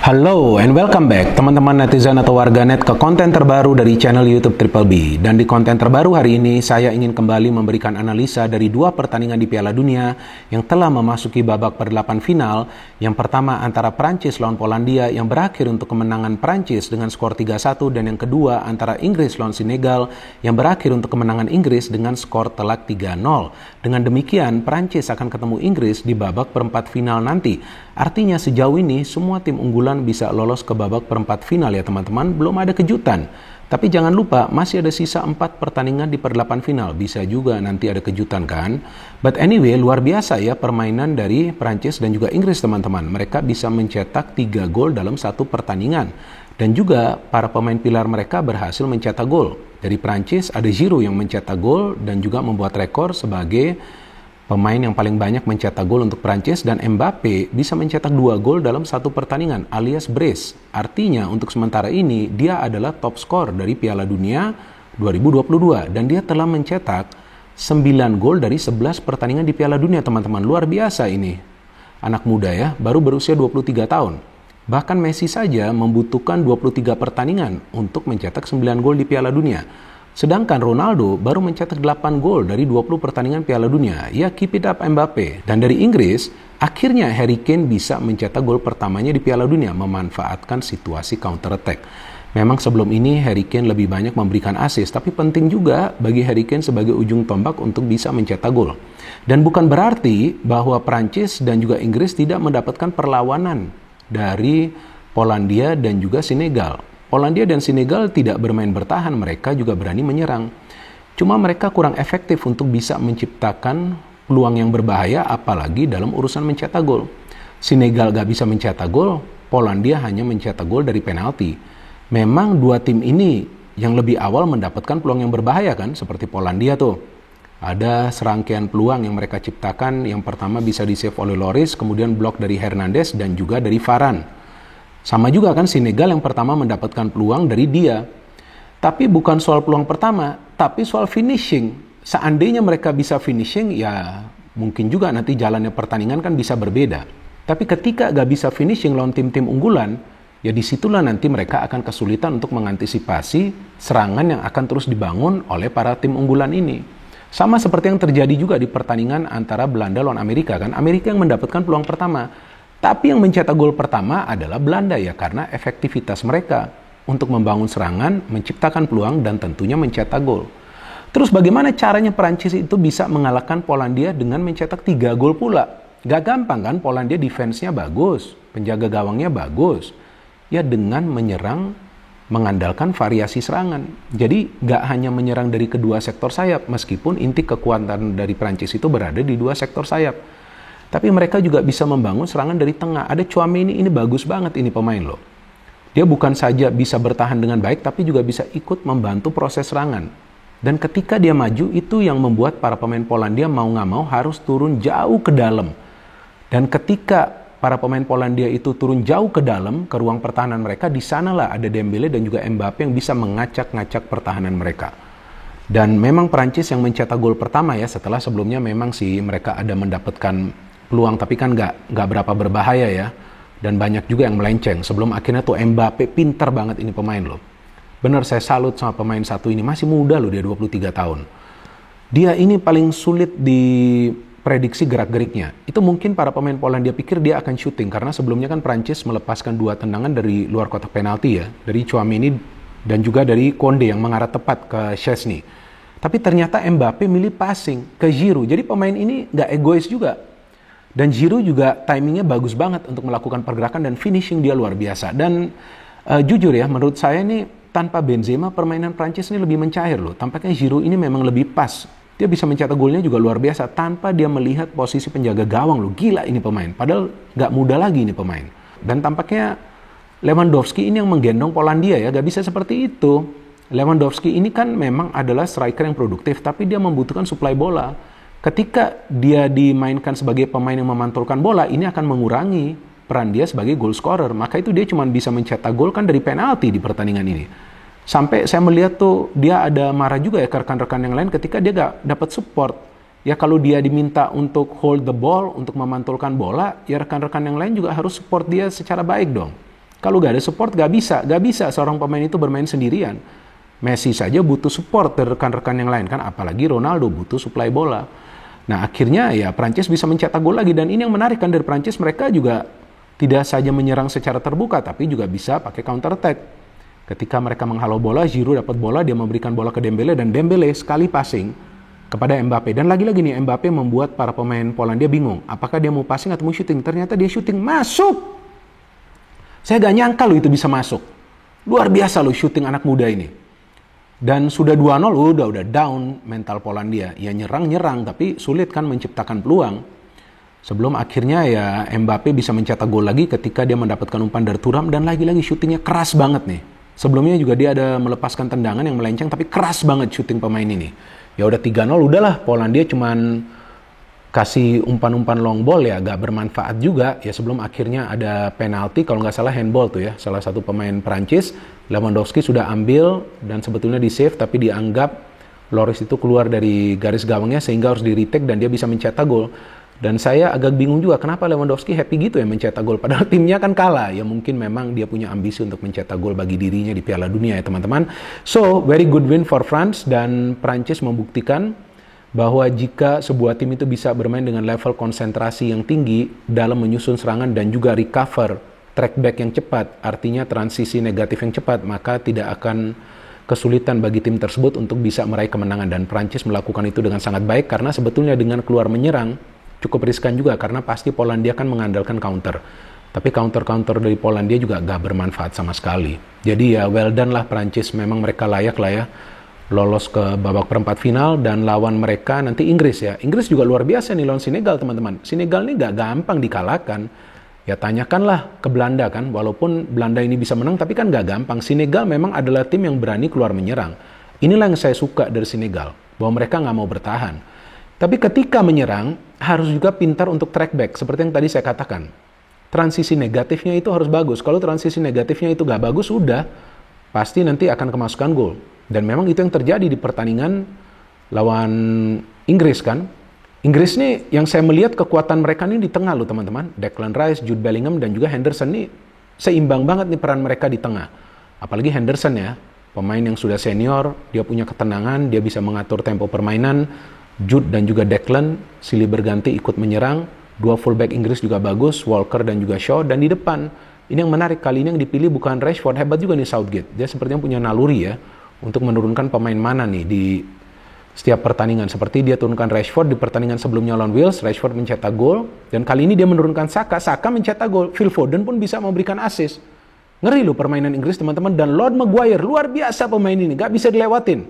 Halo and welcome back teman-teman netizen atau warganet ke konten terbaru dari channel YouTube Triple B. Dan di konten terbaru hari ini saya ingin kembali memberikan analisa dari dua pertandingan di Piala Dunia yang telah memasuki babak per-8 final. Yang pertama antara Prancis lawan Polandia yang berakhir untuk kemenangan Prancis dengan skor 3-1, dan yang kedua antara Inggris lawan Senegal yang berakhir untuk kemenangan Inggris dengan skor telak 3-0. Dengan demikian Prancis akan ketemu Inggris di babak perempat final nanti. Artinya sejauh ini semua tim unggulan bisa lolos ke babak perempat final ya teman-teman, belum ada kejutan. Tapi jangan lupa masih ada sisa 4 pertandingan di per-8 final, bisa juga nanti ada kejutan kan. But anyway, luar biasa ya permainan dari Prancis dan juga Inggris teman-teman. Mereka bisa mencetak 3 gol dalam satu pertandingan. Dan juga para pemain pilar mereka berhasil mencetak gol. Dari Prancis ada Giroud yang mencetak gol dan juga membuat rekor sebagai pemain yang paling banyak mencetak gol untuk Prancis, dan Mbappe bisa mencetak 2 gol dalam satu pertandingan alias brace. Artinya untuk sementara ini dia adalah top skor dari Piala Dunia 2022 dan dia telah mencetak 9 gol dari 11 pertandingan di Piala Dunia teman-teman. Luar biasa ini. Anak muda ya, baru berusia 23 tahun. Bahkan Messi saja membutuhkan 23 pertandingan untuk mencetak 9 gol di Piala Dunia. Sedangkan Ronaldo baru mencetak 8 gol dari 20 pertandingan Piala Dunia. Ya, keep it up Mbappe. Dan dari Inggris, akhirnya Harry Kane bisa mencetak gol pertamanya di Piala Dunia, memanfaatkan situasi counter attack. Memang sebelum ini Harry Kane lebih banyak memberikan assist, tapi penting juga bagi Harry Kane sebagai ujung tombak untuk bisa mencetak gol. Dan bukan berarti bahwa Prancis dan juga Inggris tidak mendapatkan perlawanan dari Polandia dan juga Senegal. Polandia dan Senegal tidak bermain bertahan, mereka juga berani menyerang. Cuma mereka kurang efektif untuk bisa menciptakan peluang yang berbahaya, apalagi dalam urusan mencetak gol. Senegal gak bisa mencetak gol, Polandia hanya mencetak gol dari penalti. Memang dua tim ini yang lebih awal mendapatkan peluang yang berbahaya kan, seperti Polandia tuh. Ada serangkaian peluang yang mereka ciptakan, yang pertama bisa di-save oleh Lloris, kemudian blok dari Hernandez dan juga dari Varane. Sama juga kan Senegal yang pertama mendapatkan peluang dari dia. Tapi bukan soal peluang pertama, tapi soal finishing. Seandainya mereka bisa finishing, ya mungkin juga nanti jalannya pertandingan kan bisa berbeda. Tapi ketika gak bisa finishing lawan tim-tim unggulan, ya disitulah nanti mereka akan kesulitan untuk mengantisipasi serangan yang akan terus dibangun oleh para tim unggulan ini. Sama seperti yang terjadi juga di pertandingan antara Belanda lawan Amerika kan. Amerika yang mendapatkan peluang pertama. Tapi yang mencetak gol pertama adalah Belanda ya, karena efektivitas mereka untuk membangun serangan, menciptakan peluang, dan tentunya mencetak gol. Terus bagaimana caranya Prancis itu bisa mengalahkan Polandia dengan mencetak 3 gol pula? Gak gampang kan, Polandia defense-nya bagus, penjaga gawangnya bagus. Ya dengan menyerang, mengandalkan variasi serangan. Jadi gak hanya menyerang dari kedua sektor sayap, meskipun inti kekuatan dari Prancis itu berada di dua sektor sayap. Tapi mereka juga bisa membangun serangan dari tengah. Ada Tchouaméni, ini bagus banget ini pemain loh. Dia bukan saja bisa bertahan dengan baik, tapi juga bisa ikut membantu proses serangan. Dan ketika dia maju, itu yang membuat para pemain Polandia mau nggak mau harus turun jauh ke dalam. Dan ketika para pemain Polandia itu turun jauh ke dalam, ke ruang pertahanan mereka, di sanalah ada Dembele dan juga Mbappe yang bisa mengacak-ngacak pertahanan mereka. Dan memang Prancis yang mencetak gol pertama ya, setelah sebelumnya memang sih mereka ada mendapatkan peluang, tapi kan nggak berapa berbahaya ya, dan banyak juga yang melenceng sebelum akhirnya tuh Mbappe. Pintar banget ini pemain loh, bener saya salut sama pemain satu ini, masih muda loh, dia 23 tahun. Dia ini paling sulit diprediksi gerak-geriknya. Itu mungkin para pemain Polandia pikir dia akan shooting, karena sebelumnya kan Prancis melepaskan 2 tendangan dari luar kotak penalti ya, dari Tchouaméni dan juga dari Konde yang mengarah tepat ke Szczesny. Tapi ternyata Mbappe milih passing ke Giroud, jadi pemain ini nggak egois juga. Dan Giroud juga timingnya bagus banget untuk melakukan pergerakan, dan finishing dia luar biasa. Dan jujur ya, menurut saya nih tanpa Benzema permainan Prancis ini lebih mencair loh. Tampaknya Giroud ini memang lebih pas. Dia bisa mencetak golnya juga luar biasa tanpa dia melihat posisi penjaga gawang loh. Gila ini pemain, padahal gak muda lagi ini pemain. Dan tampaknya Lewandowski ini yang menggendong Polandia ya, gak bisa seperti itu. Lewandowski ini kan memang adalah striker yang produktif, tapi dia membutuhkan suplai bola. Ketika dia dimainkan sebagai pemain yang memantulkan bola, ini akan mengurangi peran dia sebagai goal scorer. Maka itu dia cuma bisa mencetak gol kan dari penalti di pertandingan ini. Sampai saya melihat tuh dia ada marah juga ya ke rekan-rekan yang lain ketika dia gak dapat support. Ya kalau dia diminta untuk hold the ball, untuk memantulkan bola, ya rekan-rekan yang lain juga harus support dia secara baik dong. Kalau gak ada support gak bisa seorang pemain itu bermain sendirian. Messi saja butuh support dari rekan-rekan yang lain kan, apalagi Ronaldo butuh suplai bola. Nah akhirnya ya Prancis bisa mencetak gol lagi, dan ini yang menarik kan dari Prancis, mereka juga tidak saja menyerang secara terbuka tapi juga bisa pakai counter attack. Ketika mereka menghalau bola, Giroud dapat bola, dia memberikan bola ke Dembele, dan Dembele sekali passing kepada Mbappe. Dan lagi-lagi nih Mbappe membuat para pemain Polandia bingung, apakah dia mau passing atau mau shooting. Ternyata dia shooting, masuk. Saya gak nyangka loh itu bisa masuk. Luar biasa loh shooting anak muda ini. Dan sudah 2-0 udah down mental Polandia. Ya nyerang tapi sulit kan menciptakan peluang. Sebelum akhirnya ya Mbappe bisa mencetak gol lagi ketika dia mendapatkan umpan dari Thuram, dan lagi-lagi shootingnya keras banget nih. Sebelumnya juga dia ada melepaskan tendangan yang melenceng, tapi keras banget shooting pemain ini. Ya udah 3-0, udahlah Polandia cuman kasih umpan-umpan long ball ya, gak bermanfaat juga ya, sebelum akhirnya ada penalti, kalau nggak salah handball tuh ya, salah satu pemain Prancis, Lewandowski sudah ambil dan sebetulnya di save, tapi dianggap Lloris itu keluar dari garis gawangnya sehingga harus di retake dan dia bisa mencetak gol. Dan saya agak bingung juga kenapa Lewandowski happy gitu ya mencetak gol, padahal timnya kan kalah. Ya mungkin memang dia punya ambisi untuk mencetak gol bagi dirinya di Piala Dunia ya teman-teman. So very good win for France, dan Prancis membuktikan bahwa jika sebuah tim itu bisa bermain dengan level konsentrasi yang tinggi dalam menyusun serangan dan juga recover track back yang cepat, artinya transisi negatif yang cepat, maka tidak akan kesulitan bagi tim tersebut untuk bisa meraih kemenangan. Dan Prancis melakukan itu dengan sangat baik, karena sebetulnya dengan keluar menyerang cukup riskan juga, karena pasti Polandia kan mengandalkan counter. Tapi counter-counter dari Polandia juga gak bermanfaat sama sekali. Jadi ya well done lah Prancis, memang mereka layak lah ya lolos ke babak perempat final, dan lawan mereka nanti Inggris ya. Inggris juga luar biasa nih lawan Senegal teman-teman. Senegal ini gak gampang dikalahkan. Ya tanyakanlah ke Belanda kan, walaupun Belanda ini bisa menang tapi kan gak gampang. Senegal memang adalah tim yang berani keluar menyerang. Inilah yang saya suka dari Senegal, bahwa mereka gak mau bertahan. Tapi ketika menyerang harus juga pintar untuk track back, seperti yang tadi saya katakan. Transisi negatifnya itu harus bagus. Kalau transisi negatifnya itu gak bagus, udah pasti nanti akan kemasukan gol. Dan memang itu yang terjadi di pertandingan lawan Inggris kan. Inggris nih yang saya melihat kekuatan mereka nih di tengah loh teman-teman. Declan Rice, Jude Bellingham, dan juga Henderson nih seimbang banget nih peran mereka di tengah. Apalagi Henderson ya, pemain yang sudah senior, dia punya ketenangan, dia bisa mengatur tempo permainan. Jude dan juga Declan silih berganti ikut menyerang. Dua fullback Inggris juga bagus, Walker dan juga Shaw. Dan di depan, ini yang menarik, kali ini yang dipilih bukan Rashford, hebat juga nih Southgate. Dia sepertinya punya naluri ya untuk menurunkan pemain mana nih di setiap pertandingan. Seperti dia turunkan Rashford di pertandingan sebelumnya lawan Wales, Rashford mencetak gol, dan kali ini dia menurunkan Saka mencetak gol. Phil Foden pun bisa memberikan assist. Ngeri loh permainan Inggris teman-teman, dan Lord Maguire luar biasa pemain ini, gak bisa dilewatin.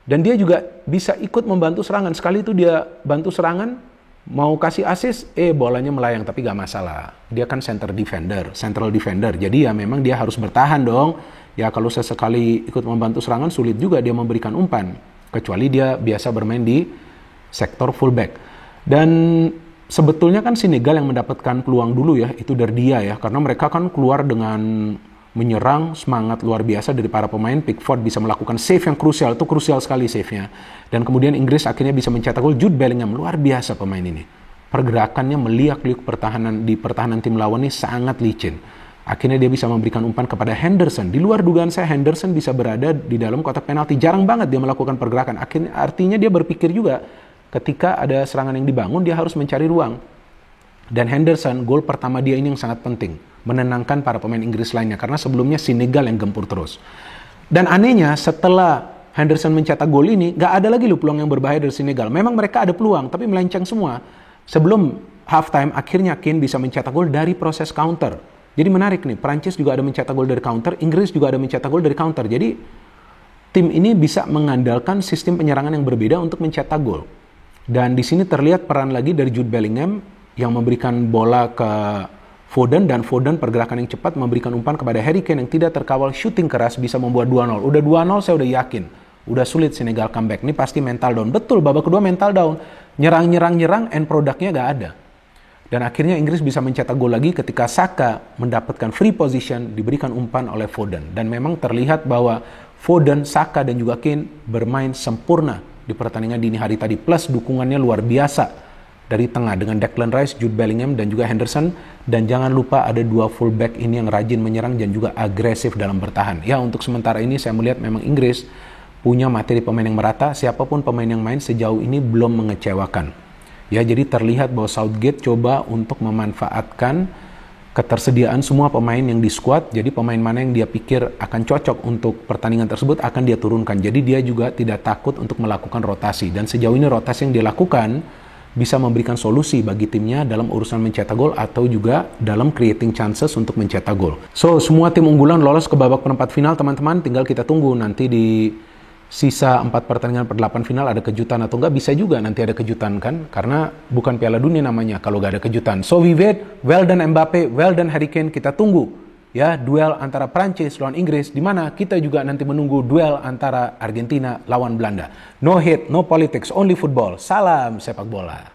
Dan dia juga bisa ikut membantu serangan. Sekali itu dia bantu serangan, mau kasih assist, bolanya melayang, tapi gak masalah. Dia kan central defender, jadi ya memang dia harus bertahan dong. Ya kalau sesekali ikut membantu serangan sulit juga dia memberikan umpan, kecuali dia biasa bermain di sektor fullback. Dan sebetulnya kan Senegal yang mendapatkan peluang dulu ya, itu dari dia ya, karena mereka kan keluar dengan menyerang, semangat luar biasa dari para pemain. Pickford bisa melakukan save yang krusial, itu krusial sekali save-nya. Dan kemudian Inggris akhirnya bisa mencetak gol. Jude Bellingham luar biasa pemain ini. Pergerakannya meliak-liuk pertahanan tim lawan ini sangat licin. Akhirnya dia bisa memberikan umpan kepada Henderson. Di luar dugaan saya Henderson bisa berada di dalam kotak penalti. Jarang banget dia melakukan pergerakan. Artinya dia berpikir juga ketika ada serangan yang dibangun dia harus mencari ruang. Dan Henderson, gol pertama dia ini yang sangat penting, menenangkan para pemain Inggris lainnya, karena sebelumnya Senegal yang gempur terus. Dan anehnya setelah Henderson mencetak gol ini, gak ada lagi loh peluang yang berbahaya dari Senegal. Memang mereka ada peluang, tapi melenceng semua. Sebelum halftime, akhirnya Kane bisa mencetak gol dari proses counter. Jadi menarik nih, Prancis juga ada mencetak gol dari counter, Inggris juga ada mencetak gol dari counter. Jadi tim ini bisa mengandalkan sistem penyerangan yang berbeda untuk mencetak gol. Dan di sini terlihat peran lagi dari Jude Bellingham yang memberikan bola ke Foden, dan Foden pergerakan yang cepat memberikan umpan kepada Harry Kane yang tidak terkawal shooting keras bisa membuat 2-0. Udah 2-0 saya udah yakin. Udah sulit Senegal comeback. Ini pasti mental down. Betul, babak kedua mental down. Nyerang, end produknya gak ada. Dan akhirnya Inggris bisa mencetak gol lagi ketika Saka mendapatkan free position, diberikan umpan oleh Foden. Dan memang terlihat bahwa Foden, Saka, dan juga Kane bermain sempurna di pertandingan dini hari tadi. Plus dukungannya luar biasa dari tengah dengan Declan Rice, Jude Bellingham, dan juga Henderson. Dan jangan lupa ada dua fullback ini yang rajin menyerang dan juga agresif dalam bertahan. Ya, untuk sementara ini saya melihat memang Inggris punya materi pemain yang merata. Siapapun pemain yang main sejauh ini belum mengecewakan. Ya, jadi terlihat bahwa Southgate coba untuk memanfaatkan ketersediaan semua pemain yang di squad. Jadi pemain mana yang dia pikir akan cocok untuk pertandingan tersebut akan dia turunkan. Jadi dia juga tidak takut untuk melakukan rotasi. Dan sejauh ini rotasi yang dia lakukan bisa memberikan solusi bagi timnya dalam urusan mencetak gol atau juga dalam creating chances untuk mencetak gol. So, semua tim unggulan lolos ke babak perempat final, teman-teman. Tinggal kita tunggu nanti di sisa 4 pertandingan per-8 final ada kejutan atau enggak. Bisa juga nanti ada kejutan kan, karena bukan Piala Dunia namanya kalau enggak ada kejutan. So we wait, well done Mbappe, well done Harry Kane. Kita tunggu ya duel antara Prancis lawan Inggris, di mana kita juga nanti menunggu duel antara Argentina lawan Belanda. No hate, no politics, only football. Salam sepak bola.